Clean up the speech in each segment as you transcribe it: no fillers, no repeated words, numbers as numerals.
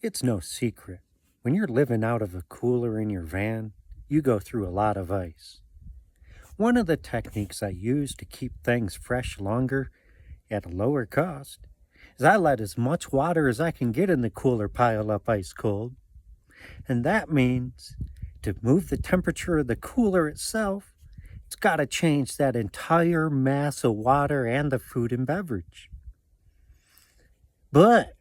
It's no secret. When you're living out of a cooler in your van, you go through a lot of ice. One of the techniques I use to keep things fresh longer at a lower cost is I let as much water as I can get in the cooler pile up ice cold. And that means to move the temperature of the cooler itself, it's got to change that entire mass of water and the food and beverage. But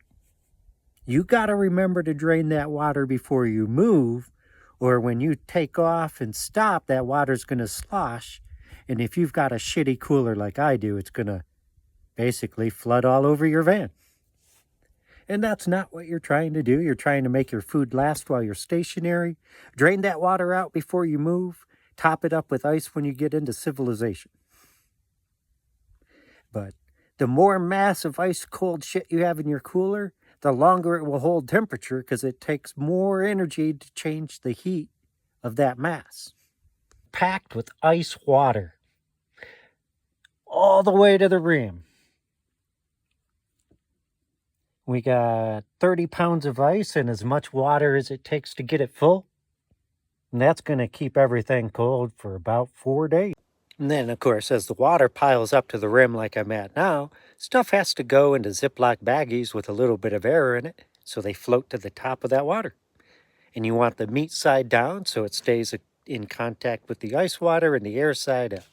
you got to remember to drain that water before you move, or when you take off and stop, that water's going to slosh. And if you've got a shitty cooler like I do, it's going to basically flood all over your van. And that's not what you're trying to do. You're trying to make your food last while you're stationary. Drain that water out before you move. Top it up with ice when you get into civilization. But the more massive ice cold shit you have in your cooler, the longer it will hold temperature because it takes more energy to change the heat of that mass. Packed with ice water all the way to the rim. We got 30 pounds of ice and as much water as it takes to get it full. And that's going to keep everything cold for about 4 days. And then, of course, as the water piles up to the rim like I'm at now, stuff has to go into Ziploc baggies with a little bit of air in it so they float to the top of that water. And you want the meat side down so it stays in contact with the ice water and the air side up.